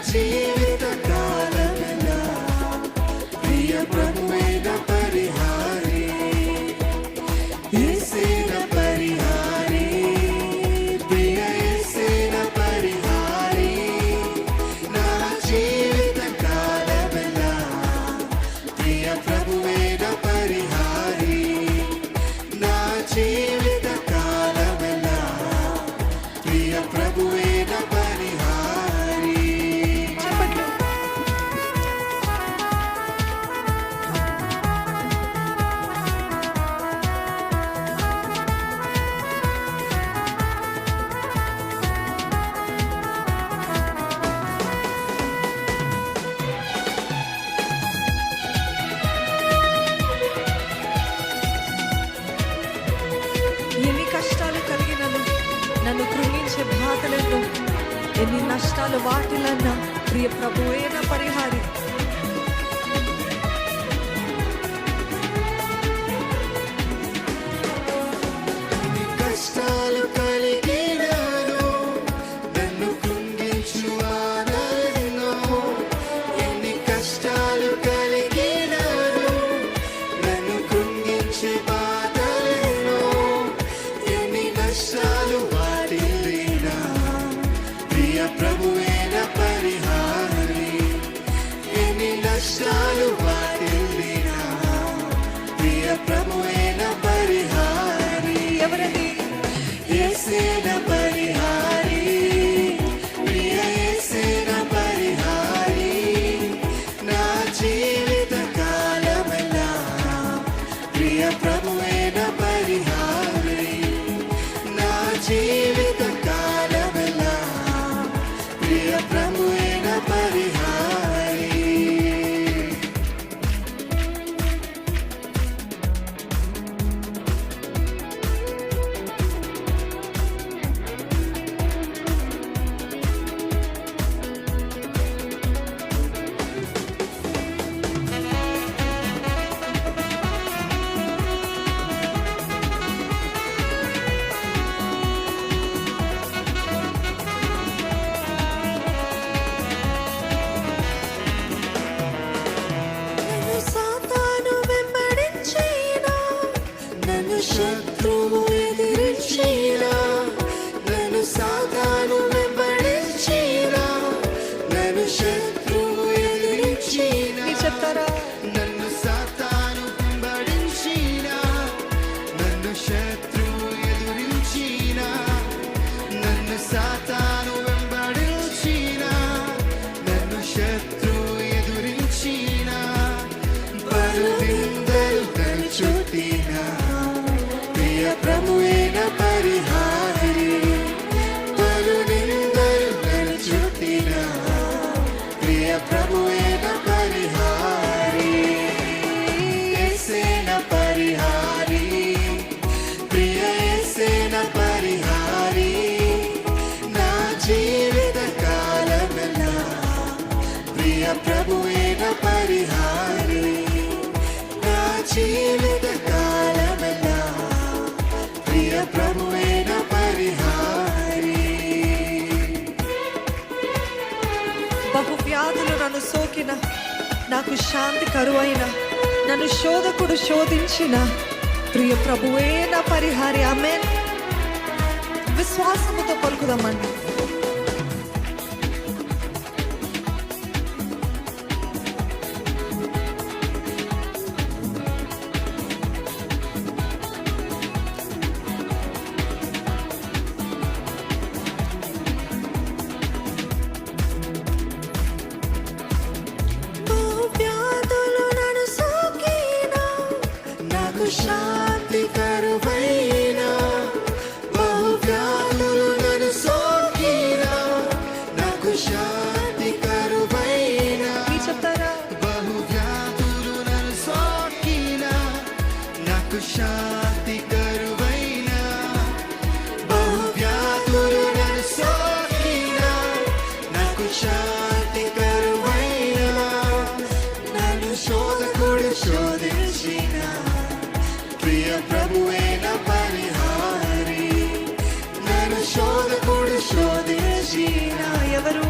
జీవిత కాలమెల్లా ప్రియ ప్రభువైన పరిహారి, యేసేన పరిహారి, ప్రియ యేసేన పరిహారి. నా జీవిత కాలమెల్లా ప్రియ ప్రభువైన పరిహారి, నా జీవిత కాలమెల్లా ప్రియ ప్రభువైన పరిహారి. ఎన్ని కష్టాలు కలిగినను, నన్ను కృంగించే బాధలను, ఎన్ని నష్టాలు వాటిలన్నా ప్రియ ప్రభువైన పరిహారి. కష్టాలు కలిగినను, నన్ను కృంగించు వానెన్నో. ఎన్ని కష్టాలు కలిగినను, నన్ను కృంగించే బాధలెన్నో. ఎన్ని నష్టాలు వాటిల్లినా ప్రియ ప్రభువైన పరిహారి, ఎన్ని నష్టాలు వాటిల్లినా ప్రియ ప్రభువైన పరిహారి. ఎవరది? యేసేన పరిహారి, ప్రియ యేసేన పరిహారి. నా జీవిత కాలమెల్లా ప్రియ ప్రభువైన పరిహారి, నా జీవిత కాలమెల్లా ప్రియ ప్రభువైన పరిహారి. నన్ను సాతాను వెంబడించినా, నన్ను శత్రువు ఎదిరించినా, నన్ను సాతాను వెంబడించినా, నన్ను శత్రువు ఎదిరించినా. మీరు చెప్తారా? నన్ను సాతాను వెంబడించినా, నన్ను శత్రువు ఎదిరించినా, నన్ను సాతాను వెంబడించినా, నన్ను శత్రువు ఎదిరించినా. పరునిందలు నన్ను చుట్టినా ప్రియ ప్రభువైన పరిహారి, పరునిందలు నన్ను చుట్టినా ప్రియ ప్రభువైన పరిహారి. యేసేన పరిహారి, ప్రియ యేసేన పరిహారి. నా జీవిత కాలమెల్లా ప్రియ ప్రభువైన పరిహారి, నా జీవిత కాలమెల్లా ప్రియ ప్రభువైన పరిహారి. బహువ్యాధులు నన్ను సోకిన, నాకు శాంతి కరువైన, నన్ను శోధకుడు శోధించిన ప్రియ ప్రభువైన పరిహారి. ఆమేన్. విశ్వాసముతో పలుకుదామండి. బహువ్యాధులు నన్ను సోకిన, నాకు శాంతి కరువైన. బహువ్యాధులు నన్ను సోకిన, నాకు శాంతి కరువైన. మీరు చెప్తారా? బహువ్యాధులు నన్ను సోకిన, నాకు శాంతి కరువైన. బహువ్యాధులు నన్ను సోకిన, నాకు శాంతి కరువైన. నన్ను శోధకుడు శోధించిన ప్రియ ప్రభువైన పరిహారి, నన్ను శోధకుడు శోధించిన ఎవరు?